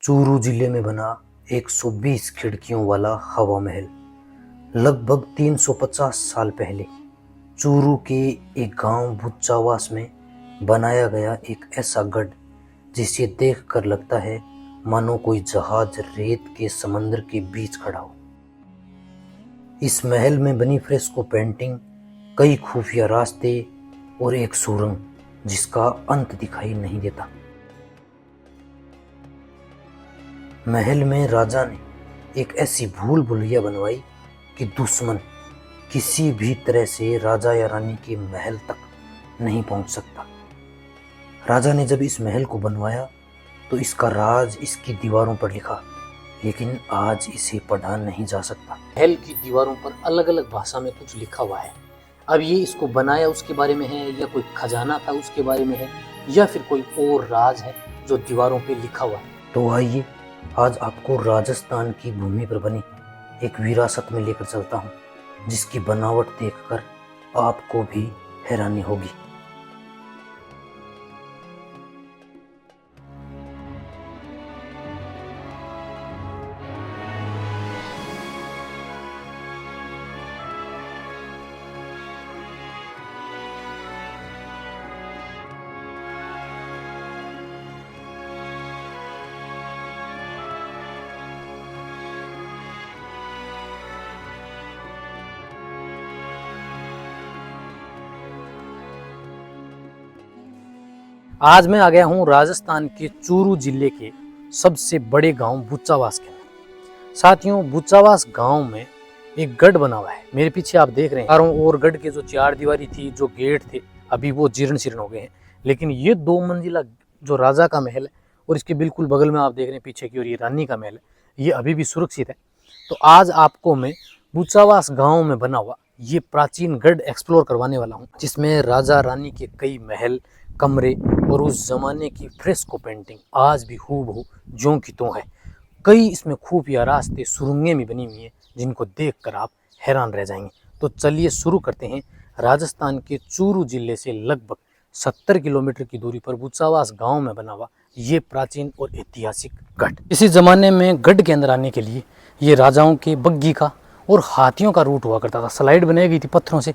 चूरू जिले में बना 120 खिड़कियों वाला हवा महल लगभग 350 साल पहले चूरू के एक गांव भुच्चावास में बनाया गया एक ऐसा गढ़ जिसे देखकर लगता है मानो कोई जहाज रेत के समंदर के बीच खड़ा हो। इस महल में बनी फ्रेस्को पेंटिंग, कई खुफिया रास्ते और एक सुरंग जिसका अंत दिखाई नहीं देता। महल में राजा ने एक ऐसी भूल भुलैया बनवाई कि दुश्मन किसी भी तरह से राजा या रानी के महल तक नहीं पहुंच सकता। राजा ने जब इस महल को बनवाया तो इसका राज इसकी दीवारों पर लिखा, लेकिन आज इसे पढ़ा नहीं जा सकता। महल की दीवारों पर अलग अलग भाषा में कुछ लिखा हुआ है। अब ये इसको बनाया उसके बारे में है, या कोई खजाना था उसके बारे में है, या फिर कोई और राज है जो दीवारों पे लिखा हुआ है। तो आइए आज आपको राजस्थान की भूमि पर बनी एक विरासत में लेकर चलता हूँ, जिसकी बनावट देखकर आपको भी हैरानी होगी। आज मैं आ गया हूँ राजस्थान के चूरू जिले के सबसे बड़े गांव भुच्चावास के अंदर। साथियों, भुच्चावास गांव में एक गढ़ बना हुआ है। मेरे पीछे आप देख रहे हैं चारों ओर गढ़ के जो चार दीवारी थी, जो गेट थे, अभी वो जीर्ण शीर्ण हो गए हैं। लेकिन ये 2 मंजिला जो राजा का महल है और इसके बिल्कुल बगल में आप देख रहे हैं पीछे की ओर ये रानी का महल है, ये अभी भी सुरक्षित है। तो आज आपको मैं भुच्चावास गाँव में बना हुआ ये प्राचीन गढ़ एक्सप्लोर करवाने वाला हूँ, जिसमें राजा रानी के कई महल, कमरे और उस जमाने की फ्रेस्को पेंटिंग आज भी हूबहू ज्यों की त्यों है। कई इसमें खुफिया रास्ते, सुरंगें भी बनी हुई हैं जिनको देखकर आप हैरान रह जाएंगे। तो चलिए शुरू करते हैं। राजस्थान के चूरू जिले से लगभग 70 किलोमीटर की दूरी पर भुच्चावास गांव में बना हुआ ये प्राचीन और ऐतिहासिक गढ़। इसी जमाने में गढ़ के अंदर आने के लिए ये राजाओं के बग्घी का और हाथियों का रूट हुआ करता था। स्लाइड बनाई गई थी पत्थरों से।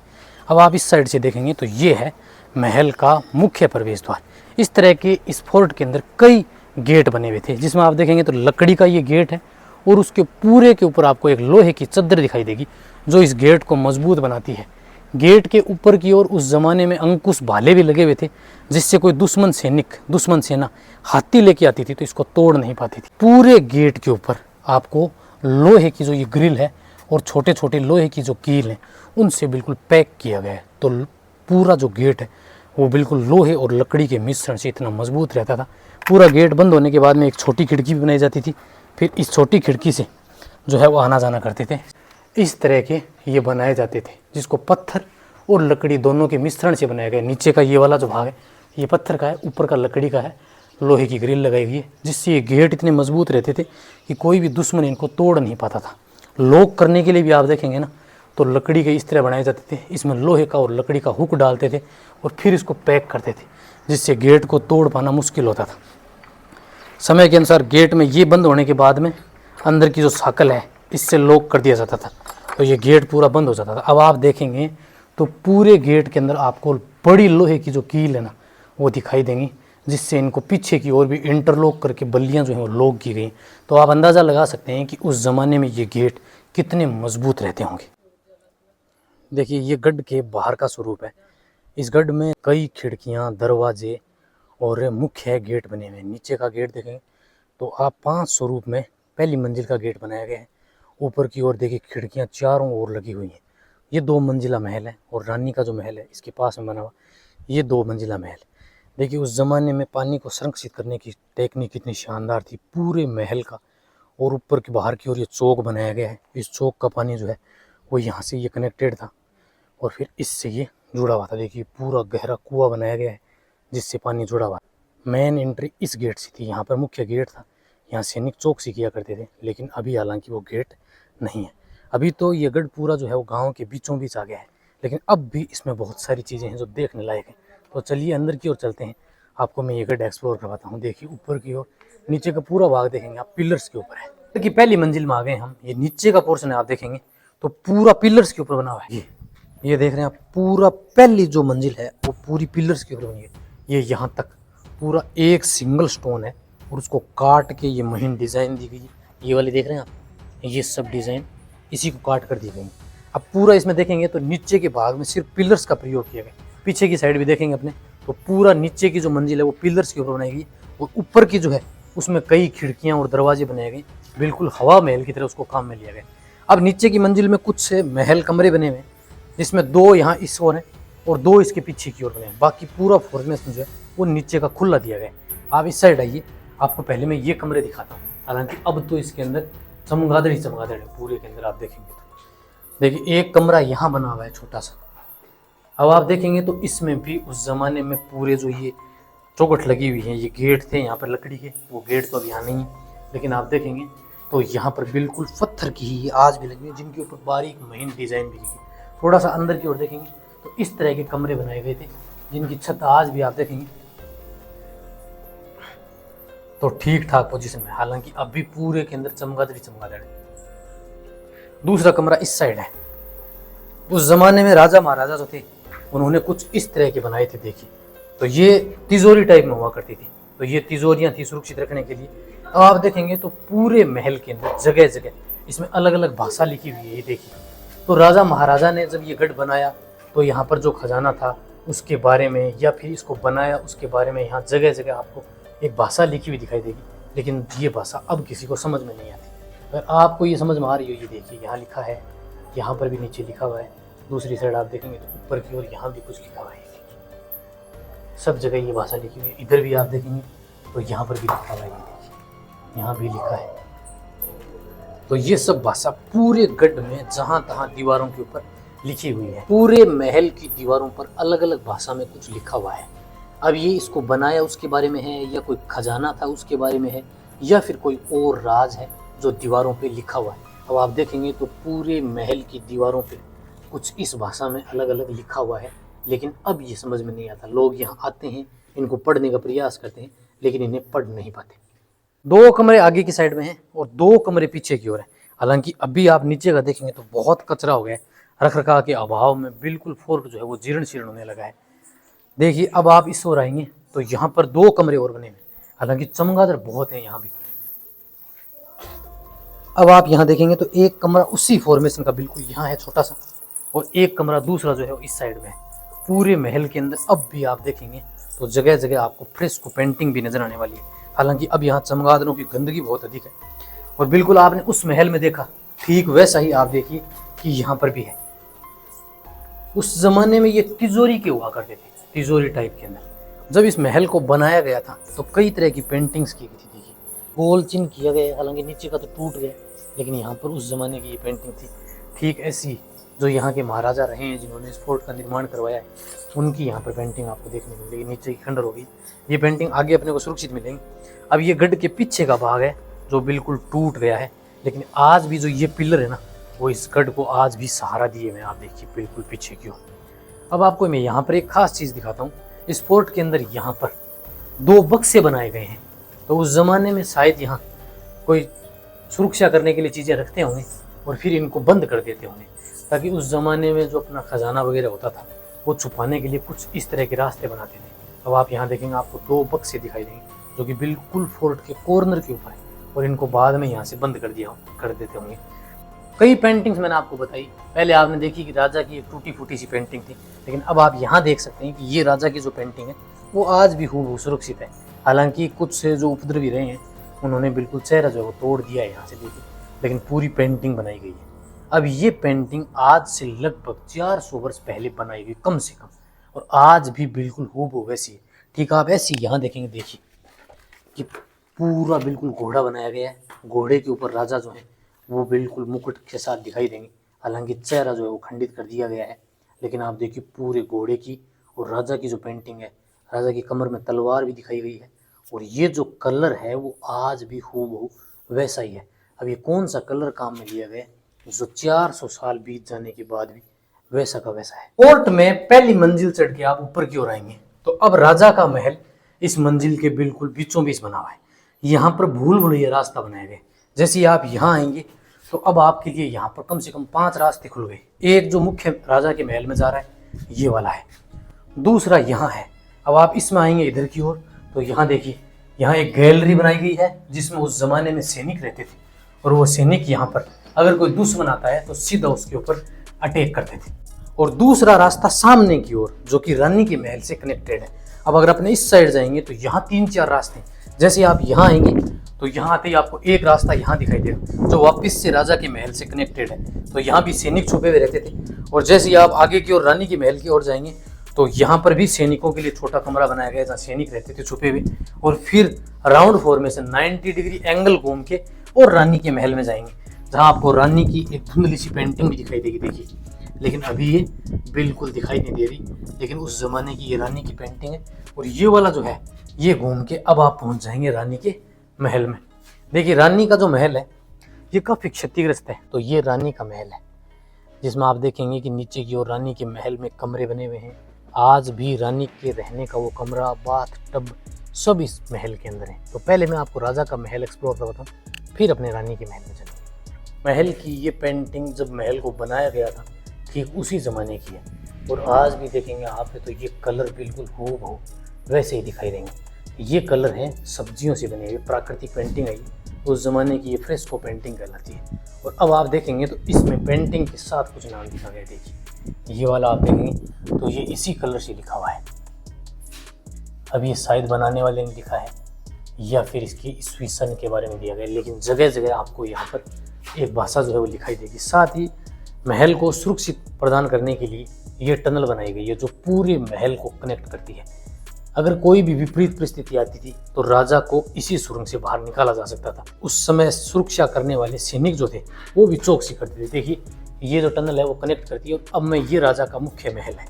अब आप इस साइड से देखेंगे तो ये है महल का मुख्य प्रवेश द्वार। इस तरह के इस फोर्ट के अंदर कई गेट बने हुए थे, जिसमें आप देखेंगे तो लकड़ी का ये गेट है और उसके पूरे के ऊपर आपको एक लोहे की चद्दर दिखाई देगी जो इस गेट को मजबूत बनाती है। गेट के ऊपर की ओर उस जमाने में अंकुश भाले भी लगे हुए थे, जिससे कोई दुश्मन सेना हाथी लेके आती थी तो इसको तोड़ नहीं पाती थी। पूरे गेट के ऊपर आपको लोहे की जो ये ग्रिल है और छोटे छोटे लोहे की जो कील हैं उनसे बिल्कुल पैक किया गया है। तो पूरा जो गेट है वो बिल्कुल लोहे और लकड़ी के मिश्रण से इतना मजबूत रहता था। पूरा गेट बंद होने के बाद में एक छोटी खिड़की भी बनाई जाती थी। फिर इस छोटी खिड़की से जो है वो आना जाना करते थे। इस तरह के ये बनाए जाते थे, जिसको पत्थर और लकड़ी दोनों के मिश्रण से बनाया गया। नीचे का ये वाला जो भाग है ये पत्थर का है, ऊपर का लकड़ी का है, लोहे की ग्रिल लगाई गई है, जिससे ये गेट इतने मजबूत रहते थे कि कोई भी दुश्मन इनको तोड़ नहीं पाता था। लॉक करने के लिए भी आप देखेंगे ना तो लकड़ी के इस तरह बनाए जाते थे। इसमें लोहे का और लकड़ी का हुक डालते थे और फिर इसको पैक करते थे, जिससे गेट को तोड़ पाना मुश्किल होता था। समय के अनुसार गेट में ये बंद होने के बाद में अंदर की जो साकल है इससे लॉक कर दिया जाता था, तो ये गेट पूरा बंद हो जाता था। अब आप देखेंगे तो पूरे गेट के अंदर आपको बड़ी लोहे की जो कील है ना वो दिखाई देंगी, जिससे इनको पीछे की ओर भी इंटरलॉक करके बल्लियाँ जो हैं वो लॉक की गई। तो आप अंदाज़ा लगा सकते हैं कि उस ज़माने में ये गेट कितने मजबूत रहते होंगे। देखिए, ये गढ़ के बाहर का स्वरूप है। इस गढ़ में कई खिड़कियां, दरवाजे और मुख्य गेट बने हुए हैं। नीचे का गेट देखेंगे तो आप 5 स्वरूप में पहली मंजिल का गेट बनाया गया है। ऊपर की ओर देखिए खिड़कियां चारों ओर लगी हुई हैं। ये 2 मंजिला महल है और रानी का जो महल है इसके पास में बना हुआ ये 2 मंजिला महल। देखिए, उस ज़माने में पानी को संरक्षित करने की टेक्निक कितनी शानदार थी पूरे महल का। और ऊपर की बाहर की ओर ये चौक बनाया गया है। इस चौक का पानी जो है वो यहाँ से ये कनेक्टेड था और फिर इससे ये जुड़ा हुआ था। देखिए, पूरा गहरा कुआं बनाया गया है जिससे पानी जुड़ा हुआ है। मेन एंट्री इस गेट से थी। यहाँ पर मुख्य गेट था, यहाँ सैनिक चौकसी किया करते थे। लेकिन अभी हालांकि वो गेट नहीं है। अभी तो ये गढ़ पूरा जो है वो गाँव के बीचों बीच आ गया है, लेकिन अब भी इसमें बहुत सारी चीज़ें हैं जो देखने लायक हैं। तो चलिए अंदर की ओर चलते हैं, आपको मैं ये गढ़ एक्सप्लोर करवाता हूँ। देखिए, ऊपर की ओर नीचे का पूरा भाग देखेंगे आप पिलर्स के ऊपर है। कि पहली मंजिल में आ गए हम। ये नीचे का पोर्शन है, आप देखेंगे तो पूरा पिलर्स के ऊपर बना हुआ है। ये देख रहे हैं आप, पूरा पहली जो मंजिल है वो पूरी पिलर्स के ऊपर बनी है। ये यहाँ तक पूरा एक सिंगल स्टोन है और उसको काट के ये महीन डिज़ाइन दी गई है। ये वाली देख रहे हैं आप, ये सब डिज़ाइन इसी को काट कर दी गई। अब पूरा इसमें देखेंगे तो नीचे के भाग में सिर्फ पिलर्स का प्रयोग किया गया। पीछे की साइड भी देखेंगे अपने तो पूरा नीचे की जो मंजिल है वो पिलर्स के ऊपर बनाई गई और ऊपर की जो है उसमें कई खिड़कियाँ और दरवाजे बनाए गए, बिल्कुल हवा महल की तरह उसको काम में लिया गया। अब नीचे की मंजिल में कुछ महल कमरे बने हुए हैं, जिसमें 2 यहाँ इस ओर हैं और 2 इसके पीछे की ओर बने हैं। बाकी पूरा फॉर्मेशन जो है वो नीचे का खुला दिया गया है। आप इस साइड आइए, आपको पहले मैं ये कमरे दिखाता हूँ। हालांकि अब तो इसके अंदर चमगादड़ ही चमगादड़ है पूरे के अंदर। आप देखेंगे तो देखिए एक कमरा यहाँ बना हुआ है छोटा सा। अब आप देखेंगे तो इसमें भी उस ज़माने में पूरे जो ये चौखट लगी हुई है, ये गेट थे यहाँ पर लकड़ी के, वो गेट तो अब यहाँ नहीं है, लेकिन आप देखेंगे तो यहाँ पर बिल्कुल पत्थर की ही आज भी लगी हुई है, जिनके ऊपर बारीक महीन डिज़ाइन भी की है। थोड़ा सा अंदर की ओर देखेंगे तो इस तरह के कमरे बनाए गए थे, जिनकी छत आज भी आप देखेंगे तो ठीक ठाक पोजीशन में। हालांकि अब भी पूरे के अंदर चमगादड़ ही चमगादड़ है। दूसरा कमरा इस साइड है। उस जमाने में राजा महाराजा जो थे उन्होंने कुछ इस तरह के बनाए थे। देखिए तो ये तिजोरी टाइप में हुआ करती थी, तो ये तिजोरियां थी सुरक्षित रखने के लिए। अब आप देखेंगे तो पूरे महल के अंदर जगह जगह इसमें अलग अलग भाषा लिखी हुई है। ये देखिए तो राजा महाराजा ने जब ये गढ़ बनाया तो यहाँ पर जो खजाना था उसके बारे में, या फिर इसको बनाया उसके बारे में यहाँ जगह जगह आपको एक भाषा लिखी हुई दिखाई देगी। लेकिन ये भाषा अब किसी को समझ में नहीं आती। अगर आपको ये समझ में आ रही हो, ये देखिए यहाँ लिखा है, यहाँ पर भी नीचे लिखा हुआ है। दूसरी साइड आप देखेंगे तो ऊपर की ओर यहाँ भी कुछ लिखा हुआ है। सब जगह ये भाषा लिखी हुई है। इधर भी आप देखेंगे तो यहाँ पर भी लिखा हुआ है, ये देखिए यहाँ भी लिखा है। तो ये सब भाषा पूरे गढ़ में जहाँ तहाँ दीवारों के ऊपर लिखी हुई है। पूरे महल की दीवारों पर अलग अलग भाषा में कुछ लिखा हुआ है। अब ये इसको बनाया उसके बारे में है, या कोई खजाना था उसके बारे में है, या फिर कोई और राज है जो दीवारों पे लिखा हुआ है। अब आप देखेंगे तो पूरे महल की दीवारों पे कुछ इस भाषा में अलग अलग लिखा हुआ है। लेकिन अब ये समझ में नहीं आता। लोग यहाँ आते हैं, इनको पढ़ने का प्रयास करते हैं, लेकिन इन्हें पढ़ नहीं पाते। 2 कमरे आगे की साइड में हैं और 2 कमरे पीछे की ओर है। हालांकि अभी आप नीचे का देखेंगे तो बहुत कचरा हो गया है, रख रखाव के अभाव में बिल्कुल फोर्क जो है वो जीर्ण शीर्ण होने लगा है। देखिए अब आप इस ओर आएंगे तो यहाँ पर 2 कमरे और बने हैं। हालांकि चमगादड़ बहुत है यहाँ भी। अब आप यहाँ देखेंगे तो एक कमरा उसी फॉर्मेशन का बिल्कुल यहाँ है छोटा सा, और एक कमरा दूसरा जो है वो इस साइड में है। पूरे महल के अंदर अब भी आप देखेंगे तो जगह जगह आपको फ्रेस्को पेंटिंग भी नजर आने वाली है। हालांकि अब यहाँ चमगादड़ों की गंदगी बहुत अधिक है, और बिल्कुल आपने उस महल में देखा ठीक वैसा ही आप देखिए कि यहाँ पर भी है। उस जमाने में ये तिजोरी के हुआ करते थे, तिजोरी टाइप के अंदर। जब इस महल को बनाया गया था तो कई तरह की पेंटिंग्स की गई थी। देखिए गोल चिन्ह किया गया, हालांकि नीचे का तो टूट गया, लेकिन यहाँ पर उस जमाने की ये पेंटिंग थी। ठीक ऐसी जो यहाँ के महाराजा रहे हैं जिन्होंने इस फोर्ट का निर्माण करवाया है, उनकी यहाँ पर पेंटिंग आपको देखने को मिलेगी। नीचे की खंडर होगी, ये पेंटिंग आगे अपने को सुरक्षित मिलेंगी। अब ये गढ़ के पीछे का भाग है जो बिल्कुल टूट गया है, लेकिन आज भी जो ये पिलर है ना वो इस गढ़ को आज भी सहारा दिए हुए। आप देखिए बिल्कुल पीछे की ओर। अब आपको मैं यहाँ पर एक खास चीज़ दिखाता हूँ। इस फोर्ट के अंदर यहाँ पर 2 बक्से बनाए गए हैं। तो उस ज़माने में शायद यहाँ कोई सुरक्षा करने के लिए चीज़ें रखते होंगे और फिर इनको बंद कर देते होंगे, ताकि उस ज़माने में जो अपना खजाना वगैरह होता था वो छुपाने के लिए कुछ इस तरह के रास्ते बनाते थे। अब आप यहाँ देखेंगे आपको 2 बक्से दिखाई देंगे जो कि बिल्कुल फोर्ट के कॉर्नर के ऊपर है, और इनको बाद में यहाँ से बंद कर देते होंगे। कई पेंटिंग्स मैंने आपको बताई। पहले आपने देखी कि राजा की एक टूटी फूटी सी पेंटिंग थी, लेकिन अब आप यहाँ देख सकते हैं कि ये राजा की जो पेंटिंग है वो आज भी हूबहू सुरक्षित है। हालांकि कुछ से जो उपद्रवी रहे हैं उन्होंने बिल्कुल चेहरा जो है वो तोड़ दिया है यहाँ से, देखिए, लेकिन पूरी पेंटिंग बनाई गई है। अब ये पेंटिंग आज से लगभग 400 वर्ष पहले बनाई गई कम से कम, और आज भी बिल्कुल हूबहू वैसी है। ठीक आप ऐसी यहाँ देखेंगे, देखिए कि पूरा बिल्कुल घोड़ा बनाया गया है। घोड़े के ऊपर राजा जो है वो बिल्कुल मुकुट के साथ दिखाई देंगे। हालांकि चेहरा जो है वो खंडित कर दिया गया है, लेकिन आप देखिए पूरे घोड़े की और राजा की जो पेंटिंग है, राजा की कमर में तलवार भी दिखाई गई है, और ये जो कलर है वो आज भी हूबहू वैसा ही है। अब ये कौन सा कलर काम में लिया गया जो 400 साल बीत जाने के बाद भी वैसा का वैसा है। कोर्ट में पहली मंजिल चढ़ के आप ऊपर की ओर आएंगे तो अब राजा का महल इस मंजिल के बिल्कुल बीचों बीच बना हुआ है। यहाँ पर भूल भुलैया रास्ता बनाया गया। जैसे आप यहाँ आएंगे तो अब आपके लिए यहाँ पर कम से कम 5 रास्ते खुल गए। एक जो मुख्य राजा के महल में जा रहा है ये वाला है, दूसरा यहाँ है। अब आप इसमें आएंगे इधर की ओर तो यहाँ देखिए, यहाँ एक गैलरी बनाई गई है जिसमें उस जमाने में सैनिक रहते थे, और वो सैनिक यहाँ पर अगर कोई दुश्मन आता है तो सीधा उसके ऊपर अटैक करते थे। और दूसरा रास्ता सामने की ओर जो कि रानी के महल से कनेक्टेड है। अब अगर अपने इस साइड जाएंगे तो यहाँ 3-4 रास्ते हैं। जैसे आप यहाँ आएंगे तो यहाँ आते ही आपको एक रास्ता यहाँ दिखाई देगा जो वापस से राजा के महल से कनेक्टेड है। तो यहाँ भी सैनिक छुपे हुए रहते थे। और जैसे ही आप आगे की ओर रानी के महल की ओर जाएंगे तो यहाँ पर भी सैनिकों के लिए छोटा कमरा बनाया गया जहाँ सैनिक रहते थे छुपे हुए। और फिर राउंड फॉर्मेशन 90 डिग्री एंगल घूम के और रानी के महल में जाएंगे जहाँ आपको रानी की एक धुंधली सी पेंटिंग भी दिखाई देगी। देखिए, लेकिन अभी ये बिल्कुल दिखाई नहीं दे रही, लेकिन उस जमाने की ये रानी की पेंटिंग है। और ये वाला जो है ये घूम के अब आप पहुंच जाएंगे रानी के महल में। देखिए, रानी का जो महल है ये काफ़ी क्षतिग्रस्त है। तो ये रानी का महल है जिसमें आप देखेंगे कि नीचे की ओर रानी के महल में कमरे बने हुए हैं। आज भी रानी के रहने का वो कमरा, बाथ टब सब इस महल के अंदर है। तो पहले मैं आपको राजा का महल एक्सप्लोर करवाता हूँ, फिर अपने रानी के महल में चलेंगे। महल की ये पेंटिंग जब महल को बनाया गया था ठीक उसी ज़माने की है। और आज भी देखेंगे आप तो ये कलर बिल्कुल हूबहू वैसे ही दिखाई देंगे। ये कलर है सब्जियों से बने हुए, प्राकृतिक पेंटिंग है ये, उस ज़माने की ये फ्रेस्को पेंटिंग कहलाती है। और अब आप देखेंगे तो इसमें पेंटिंग के साथ कुछ नाम लिखा गया। देखिए, ये वाला आप देखेंगे तो ये इसी कलर से लिखा हुआ है। अब ये शायद बनाने वाले ने लिखा है या फिर इसकी ईस्वी सन के बारे में दिया गया, लेकिन जगह जगह आपको यहाँ पर एक भाषा जो है वो दिखाई देगी। साथ ही महल को सुरक्षित प्रदान करने के लिए ये टनल बनाई गई है जो पूरे महल को कनेक्ट करती है। अगर कोई भी विपरीत परिस्थिति आती थी तो राजा को इसी सुरंग से बाहर निकाला जा सकता था। उस समय सुरक्षा करने वाले सैनिक जो थे वो भी चौकसी करते थे। देखिए, ये जो टनल है वो कनेक्ट करती है। और अब में ये राजा का मुख्य महल है,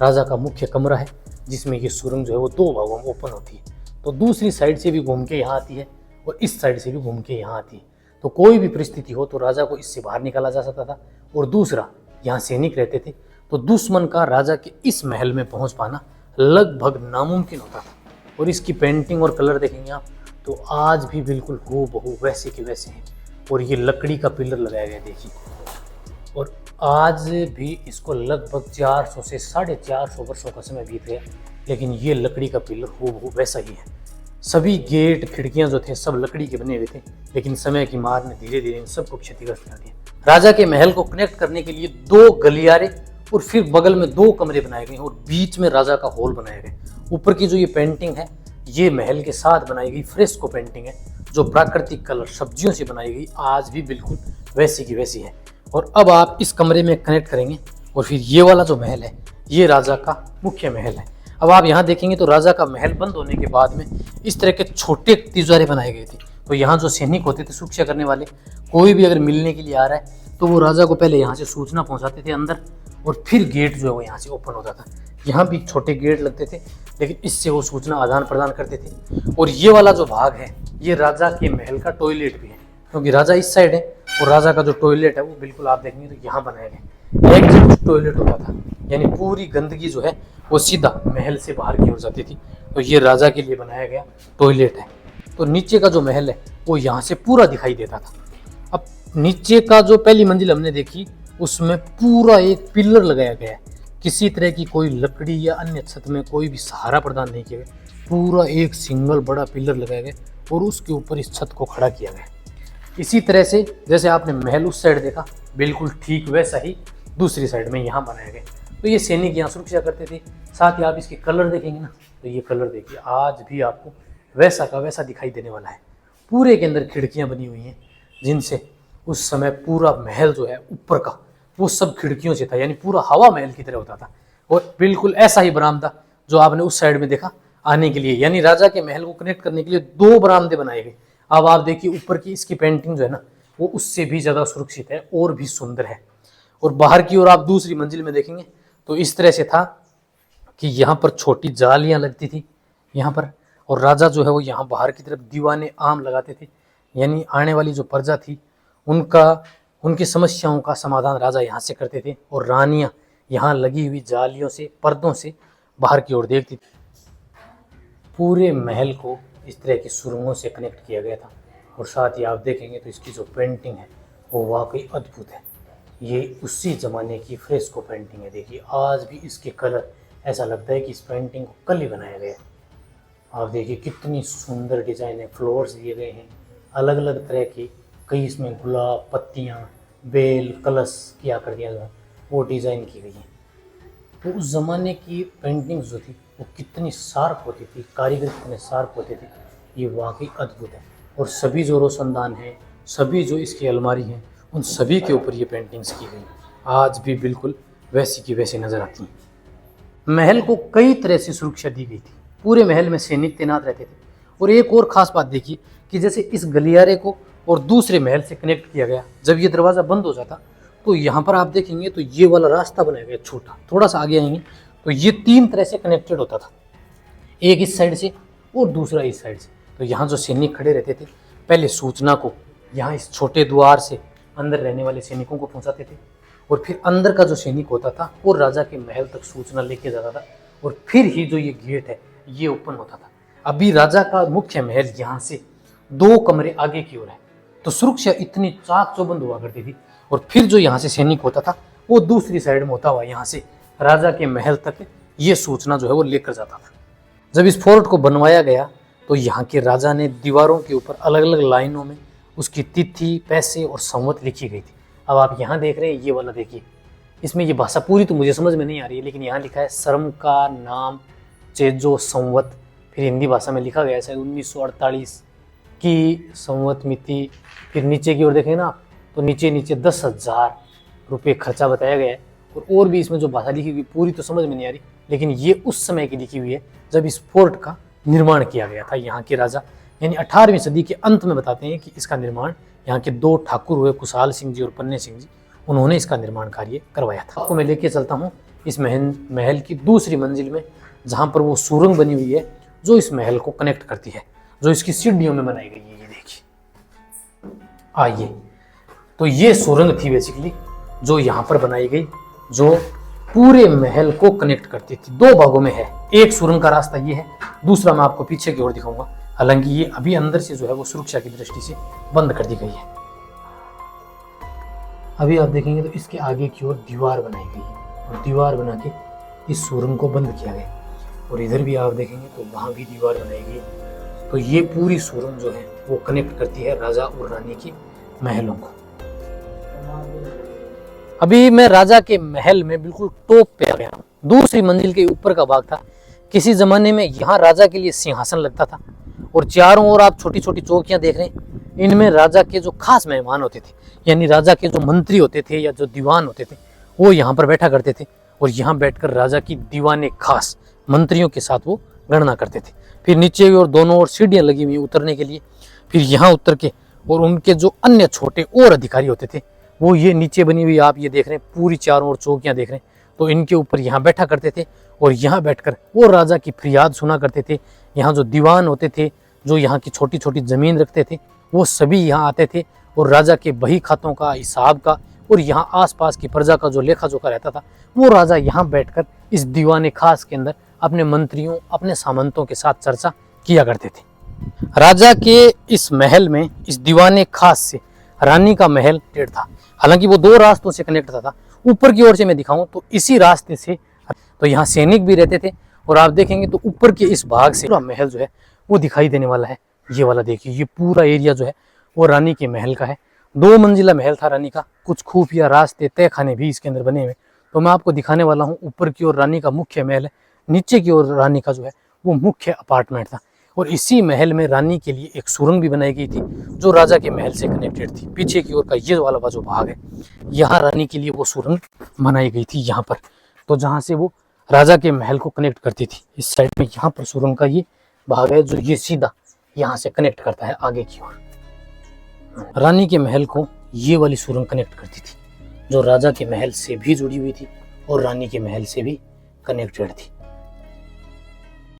राजा का मुख्य कमरा है जिसमें ये सुरंग जो है वो 2 भागों में ओपन होती है। तो दूसरी साइड से भी घूम के यहाँ आती है और इस साइड से भी घूम के यहाँ आती है। तो कोई भी परिस्थिति हो तो राजा को इससे बाहर निकाला जा सकता था। और दूसरा, यहाँ सैनिक रहते थे तो दुश्मन का राजा के इस महल में पहुँच पाना लगभग नामुमकिन होता था। और इसकी पेंटिंग और कलर देखेंगे आप तो आज भी बिल्कुल हूबहू वैसे के वैसे हैं। और ये लकड़ी का पिलर लगाया गया देखिए, और आज भी इसको लगभग 400 से 450 वर्षों का समय बीत गया, लेकिन ये लकड़ी का पिलर हूबहू वैसा ही है। सभी गेट खिड़कियां जो थे सब लकड़ी के बने हुए थे, लेकिन समय की मार ने धीरे धीरे इन सबको क्षतिग्रस्त कर दिया। राजा के महल को कनेक्ट करने के लिए 2 गलियारे और फिर बगल में 2 कमरे बनाए गए और बीच में राजा का हॉल बनाया गया। ऊपर की जो ये पेंटिंग है ये महल के साथ बनाई गई फ्रेस्को पेंटिंग है जो प्राकृतिक कलर सब्जियों से बनाई गई, आज भी बिल्कुल वैसी की वैसी है। और अब आप इस कमरे में कनेक्ट करेंगे और फिर ये वाला जो महल है ये राजा का मुख्य महल है। अब आप यहाँ देखेंगे तो राजा का महल बंद होने के बाद में इस तरह के छोटे तिजोरे बनाए गए थे। तो यहाँ जो सैनिक होते थे सुरक्षा करने वाले, कोई भी अगर मिलने के लिए आ रहा है तो वो राजा को पहले यहाँ से सूचना पहुँचाते थे अंदर, और फिर गेट जो है वो यहाँ से ओपन होता था। यहाँ भी छोटे गेट लगते थे, लेकिन इससे वो सूचना आदान प्रदान करते थे। और ये वाला जो भाग है ये राजा के महल का टॉयलेट भी है, क्योंकि राजा इस साइड है और राजा का जो टॉयलेट है वो बिल्कुल आप देखेंगे तो यहाँ बनाया गया एग्जिट टॉयलेट होता था, यानी पूरी गंदगी जो है वो सीधा महल से बाहर की ओर जाती थी। तो ये राजा के लिए बनाया गया टॉयलेट है। तो नीचे का जो महल है वो यहाँ से पूरा दिखाई देता था। अब नीचे का जो पहली मंजिल हमने देखी उसमें पूरा एक पिलर लगाया गया है, किसी तरह की कोई लकड़ी या अन्य छत में कोई भी सहारा प्रदान नहीं किया गया, पूरा एक सिंगल बड़ा पिलर लगाया गया और उसके ऊपर इस छत को खड़ा किया गया। इसी तरह से जैसे आपने महल उस साइड देखा बिल्कुल ठीक वैसा ही दूसरी साइड में यहाँ बनाया गया। तो ये सैनिक यहाँ सुरक्षा करते थे। साथ ही आप इसके कलर देखेंगे ना तो ये कलर देखिए आज भी आपको वैसा का वैसा दिखाई देने वाला है। पूरे के अंदर खिड़कियाँ बनी हुई हैं जिनसे उस समय पूरा महल जो है ऊपर का वो सब खिड़कियों से था, यानी पूरा हवा महल की तरह होता था। और बिल्कुल ऐसा ही बरामदा जो आपने उस साइड में देखा आने के लिए, यानी राजा के महल को कनेक्ट करने के लिए 2 बरामदे बनाए गए। अब आप देखिए ऊपर की इसकी पेंटिंग जो है ना वो उससे भी ज़्यादा सुरक्षित है और भी सुंदर है। और बाहर की ओर आप दूसरी मंजिल में देखेंगे तो इस तरह से था कि यहाँ पर छोटी जालियाँ लगती थी यहाँ पर, और राजा जो है वो यहाँ बाहर की तरफ दीवाने आम लगाते थे, यानी आने वाली जो प्रजा थी उनकी समस्याओं का समाधान राजा यहाँ से करते थे। और रानियाँ यहाँ लगी हुई जालियों से पर्दों से बाहर की ओर देखती थी। पूरे महल को इस तरह की सुरंगों से कनेक्ट किया गया था। और साथ ही आप देखेंगे तो इसकी जो पेंटिंग है वो वाकई अद्भुत है। ये उसी ज़माने की फ्रेस्को पेंटिंग है। देखिए आज भी इसके कलर ऐसा लगता है कि इस पेंटिंग को कल ही बनाया गया है। आप देखिए कितनी सुंदर डिज़ाइन है, फ्लावर्स दिए गए हैं अलग अलग तरह के, कई इसमें गुलाब, पत्तियाँ, बेल, कलश किया कर दिया गया, वो डिज़ाइन की गई है। तो उस ज़माने की पेंटिंग जो थी वो कितनी शार्प होती थी, कारीगर कितने शार्प होते थे, ये वाकई अद्भुत है। और सभी जो रोशनदान हैं, सभी जो इसकी अलमारी हैं, उन सभी के ऊपर ये पेंटिंग्स की गई, आज भी बिल्कुल वैसी की वैसी नज़र आती हैं। महल को कई तरह से सुरक्षा दी गई थी, पूरे महल में सैनिक तैनात रहते थे। और एक और ख़ास बात देखिए कि जैसे इस गलियारे को और दूसरे महल से कनेक्ट किया गया, जब ये दरवाज़ा बंद हो जाता तो यहाँ पर आप देखेंगे तो ये वाला रास्ता बनाया गया छोटा, थोड़ा सा आगे आएंगे तो ये 3 तरह से कनेक्टेड होता था, एक इस साइड से और दूसरा इस साइड से। तो यहाँ जो सैनिक खड़े रहते थे पहले सूचना को यहाँ इस छोटे द्वार से अंदर रहने वाले सैनिकों को पहुँचाते थे, और फिर अंदर का जो सैनिक होता था वो राजा के महल तक सूचना लेके जाता था, और फिर ही जो ये गेट है ये ओपन होता था। अभी राजा का मुख्य महल यहाँ से 2 कमरे आगे की ओर है, तो सुरक्षा इतनी चाक चौबंद हुआ करती थी। और फिर जो यहाँ से सैनिक होता था वो दूसरी साइड में होता हुआ यहाँ से राजा के महल तक ये सूचना जो है वो लेकर जाता था। जब इस फोर्ट को बनवाया गया तो यहाँ के राजा ने दीवारों के ऊपर अलग अलग लाइनों में उसकी तिथि, पैसे और संवत लिखी गई थी। अब आप यहाँ देख रहे हैं ये वाला, देखिए इसमें ये भाषा पूरी तो मुझे समझ में नहीं आ रही है, लेकिन यहाँ लिखा है शर्म का नाम चेजो संवत, फिर हिंदी भाषा में लिखा गया है 1948 की संवत मिति। फिर नीचे की ओर देखें ना तो नीचे 10,000 रुपये खर्चा बताया गया है। और भी इसमें जो भाषा लिखी हुई पूरी तो समझ में नहीं आ रही, लेकिन ये उस समय की लिखी हुई है जब इस फोर्ट का निर्माण किया गया था। यहाँ के राजा यानी 18वीं सदी के अंत में बताते हैं कि इसका निर्माण यहाँ के 2 ठाकुर हुए, कुशाल सिंह जी और पन्ने सिंह जी, उन्होंने इसका निर्माण कार्य करवाया था। आपको मैं लेके चलता हूँ इस महल की दूसरी मंजिल में, जहाँ पर वो सुरंग बनी हुई है जो इस महल को कनेक्ट करती है, जो इसकी सीढ़ियों में बनाई गई है। ये देखिए, आइए, तो ये सुरंग थी बेसिकली जो यहाँ पर बनाई गई, जो पूरे महल को कनेक्ट करती थी। 2 भागों में है, एक सुरंग का रास्ता ये है, दूसरा मैं आपको पीछे की ओर दिखाऊंगा। हालांकि ये अभी अंदर से जो है वो सुरक्षा की दृष्टि से बंद कर दी गई है। अभी आप देखेंगे तो इसके आगे की ओर दीवार बनाई गई और दीवार बना के इस सुरंग को बंद किया गया। और इधर भी आप देखेंगे तो वहाँ भी दीवार बनाई गई। तो ये पूरी सुरंग जो है वो कनेक्ट करती है राजा और रानी की महलों को। अभी मैं राजा के महल में बिल्कुल टॉप पे आ गया हूँ। दूसरी मंजिल के ऊपर का भाग था। किसी जमाने में यहाँ राजा के लिए सिंहासन लगता था और चारों ओर आप छोटी छोटी चौकियां देख रहे हैं, इनमें राजा के जो खास मेहमान होते थे, यानी राजा के जो मंत्री होते थे या जो दीवान होते थे, वो यहाँ पर बैठा करते थे और यहाँ बैठकर राजा की दीवाने खास मंत्रियों के साथ वो गणना करते थे। फिर नीचे और दोनों ओर सीढ़ियाँ लगी हुई उतरने के लिए, फिर यहाँ उतर के और उनके जो अन्य छोटे और अधिकारी होते थे वो ये नीचे बनी हुई आप ये देख रहे हैं पूरी चारों ओर चौकियाँ देख रहे हैं, तो इनके ऊपर यहाँ बैठा करते थे और यहाँ बैठकर वो राजा की फरियाद सुना करते थे। यहाँ जो दीवान होते थे, जो यहाँ की छोटी छोटी ज़मीन रखते थे, वो सभी यहाँ आते थे और राजा के बही खातों का, हिसाब का और यहाँ आसपास की प्रजा का जो लेखा जोखा रहता था, वो राजा यहाँ बैठकर इस दीवाने खास के अंदर अपने मंत्रियों, अपने सामंतों के साथ चर्चा किया करते थे। राजा के इस महल में, इस दीवाने खास से रानी का महल टेढ़ था। हालांकि वो 2 रास्तों से कनेक्ट था। ऊपर की ओर से मैं दिखाऊं तो इसी रास्ते से तो यहाँ सैनिक भी रहते थे और आप देखेंगे तो ऊपर के इस भाग से पूरा महल जो है वो दिखाई देने वाला है। ये वाला देखिए, ये पूरा एरिया जो है वो रानी के महल का है। 2 मंजिला महल था रानी का, कुछ खुफिया रास्ते, तय खाने भी इसके अंदर बने हुए। तो मैं आपको दिखाने वाला हूँ। ऊपर की ओर रानी का मुख्य महल है, नीचे की ओर रानी का जो है वो मुख्य अपार्टमेंट था। और इसी महल में रानी के लिए एक सुरंग भी बनाई गई थी जो राजा के महल से कनेक्टेड थी। पीछे की ओर का ये वाला जो भाग है, यहाँ रानी के लिए वो सुरंग बनाई गई थी यहाँ पर, तो जहाँ से वो राजा के महल को कनेक्ट करती थी। इस साइड में यहाँ पर सुरंग का ये भाग है जो ये सीधा यहाँ से कनेक्ट करता है आगे की ओर। रानी के महल को ये वाली सुरंग कनेक्ट करती थी जो राजा के महल से भी जुड़ी हुई थी और रानी के महल से भी कनेक्टेड थी।